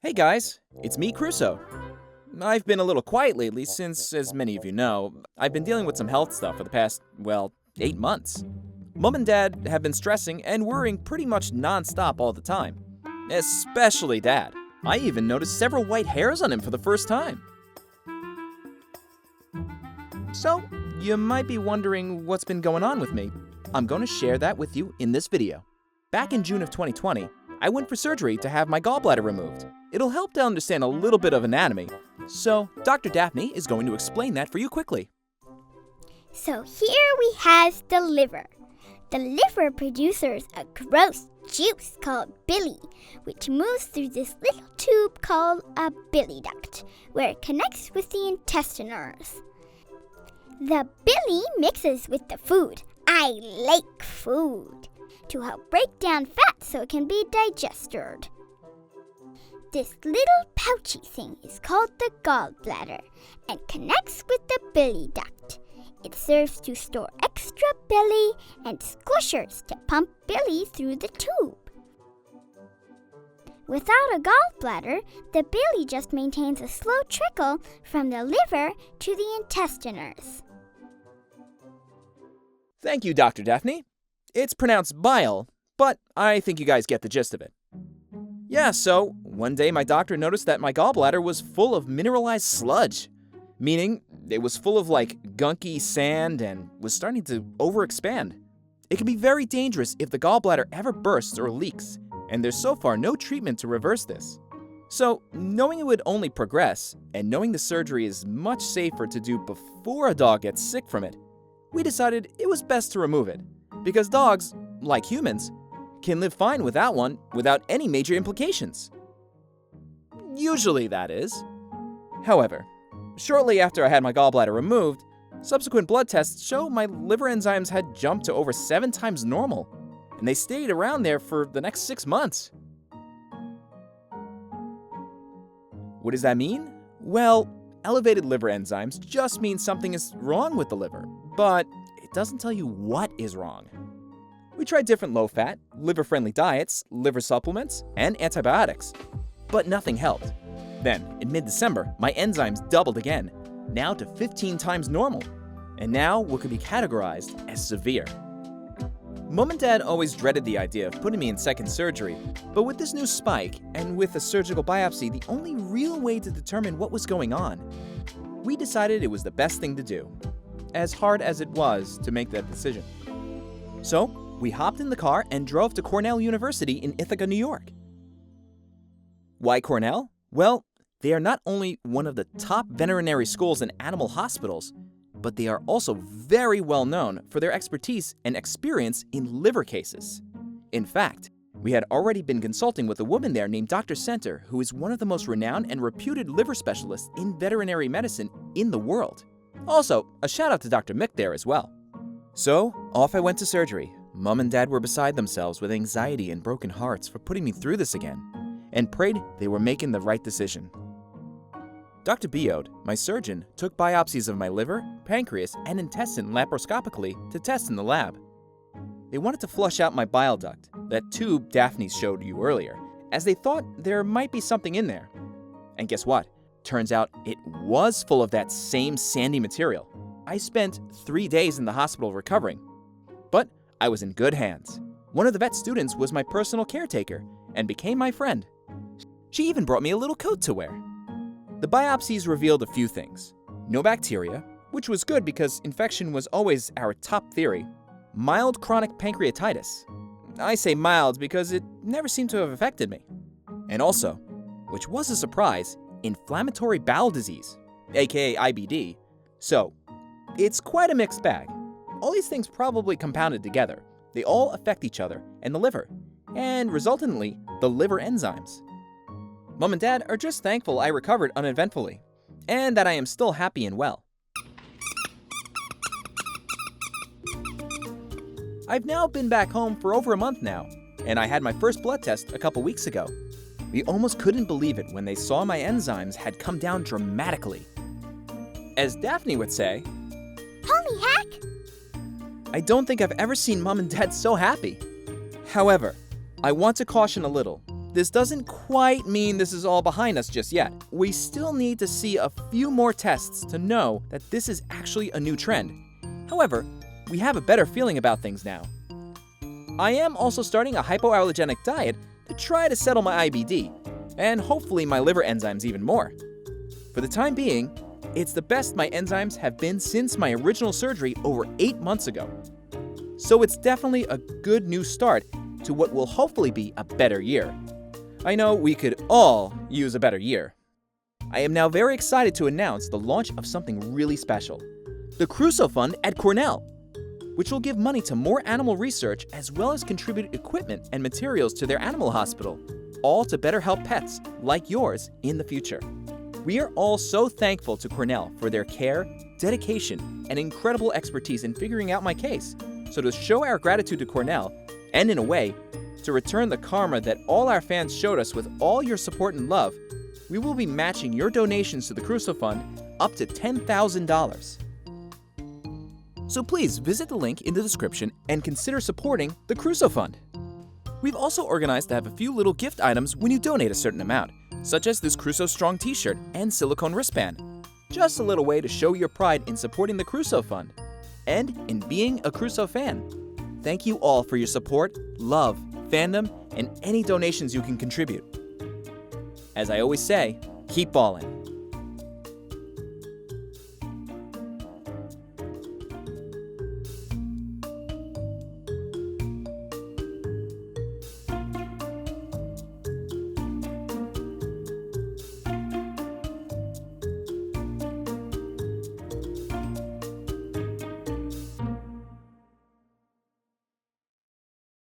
Hey guys, it's me, Crusoe. I've been a little quiet lately since, as many of you know, I've been dealing with some health stuff for the past, 8 months. Mom and Dad have been stressing and worrying pretty much non-stop all the time. Especially Dad. I even noticed several white hairs on him for the first time. So, you might be wondering what's been going on with me. I'm going to share that with you in this video. Back in June of 2020, I went for surgery to have my gallbladder removed. It'll help to understand a little bit of anatomy. So, Dr. Daphne is going to explain that for you quickly. So here we have the liver. The liver produces a gross juice called bile, which moves through this little tube called a bile duct, where it connects with the intestines. The bile mixes with the food. I like food. To help break down fat so it can be digested. This little pouchy thing is called the gallbladder and connects with the bile duct. It serves to store extra bile and squishers to pump bile through the tube. Without a gallbladder, the bile just maintains a slow trickle from the liver to the intestines. Thank you, Dr. Daphne. It's pronounced bile, but I think you guys get the gist of it. Yeah, so one day my doctor noticed that my gallbladder was full of mineralized sludge, meaning it was full of gunky sand and was starting to overexpand. It can be very dangerous if the gallbladder ever bursts or leaks, and there's so far no treatment to reverse this. So, knowing it would only progress, and knowing the surgery is much safer to do before a dog gets sick from it, we decided it was best to remove it, because dogs, like humans, can live fine without one without any major implications. Usually, that is. However, shortly after I had my gallbladder removed, subsequent blood tests show my liver enzymes had jumped to over 7 times normal, and they stayed around there for the next 6 months. What does that mean? Well, elevated liver enzymes just mean something is wrong with the liver, but it doesn't tell you what is wrong. We tried different low-fat, liver-friendly diets, liver supplements, and antibiotics, but nothing helped. Then, in mid-December, my enzymes doubled again, now to 15 times normal, and now what could be categorized as severe. Mom and Dad always dreaded the idea of putting me in second surgery, but with this new spike, and with a surgical biopsy the only real way to determine what was going on, we decided it was the best thing to do, as hard as it was to make that decision. So, we hopped in the car and drove to Cornell University in Ithaca, New York. Why Cornell? Well, they are not only one of the top veterinary schools and animal hospitals, but they are also very well known for their expertise and experience in liver cases. In fact, we had already been consulting with a woman there named Dr. Center, who is one of the most renowned and reputed liver specialists in veterinary medicine in the world. Also, a shout out to Dr. Mick there as well. So, off I went to surgery. Mom and Dad were beside themselves with anxiety and broken hearts for putting me through this again, and prayed they were making the right decision. Dr. Biode, my surgeon, took biopsies of my liver, pancreas, and intestine laparoscopically to test in the lab. They wanted to flush out my bile duct, that tube Daphne showed you earlier, as they thought there might be something in there. And guess what? Turns out it was full of that same sandy material. I spent 3 days in the hospital recovering, but I was in good hands. One of the vet students was my personal caretaker and became my friend. She even brought me a little coat to wear. The biopsies revealed a few things. No bacteria, which was good because infection was always our top theory. Mild chronic pancreatitis. I say mild because it never seemed to have affected me. And also, which was a surprise, inflammatory bowel disease, aka IBD. So, it's quite a mixed bag. All these things probably compounded together. They all affect each other and the liver, and resultantly, the liver enzymes. Mom and Dad are just thankful I recovered uneventfully, and that I am still happy and well. I've now been back home for over a month now, and I had my first blood test a couple weeks ago. We almost couldn't believe it when they saw my enzymes had come down dramatically. As Daphne would say, Holy heck! I don't think I've ever seen Mom and Dad so happy. However, I want to caution a little. this doesn't quite mean this is all behind us just yet. We still need to see a few more tests to know that this is actually a new trend. However, we have a better feeling about things now. I am also starting a hypoallergenic diet to try to settle my IBD, and hopefully my liver enzymes even more. For the time being, it's the best my enzymes have been since my original surgery over 8 months ago. So it's definitely a good new start to what will hopefully be a better year. I know we could all use a better year. I am now very excited to announce the launch of something really special, the Crusoe Fund at Cornell, which will give money to more animal research as well as contribute equipment and materials to their animal hospital, all to better help pets like yours in the future. We are all so thankful to Cornell for their care, dedication, and incredible expertise in figuring out my case. So to show our gratitude to Cornell, and in a way, to return the karma that all our fans showed us with all your support and love, we will be matching your donations to the Crusoe Fund up to $10,000. So please visit the link in the description and consider supporting the Crusoe Fund. We've also organized to have a few little gift items when you donate a certain amount, such as this Crusoe Strong t-shirt and silicone wristband. Just a little way to show your pride in supporting the Crusoe Fund and in being a Crusoe fan. Thank you all for your support, love, fandom, and any donations you can contribute. As I always say, keep ballin'.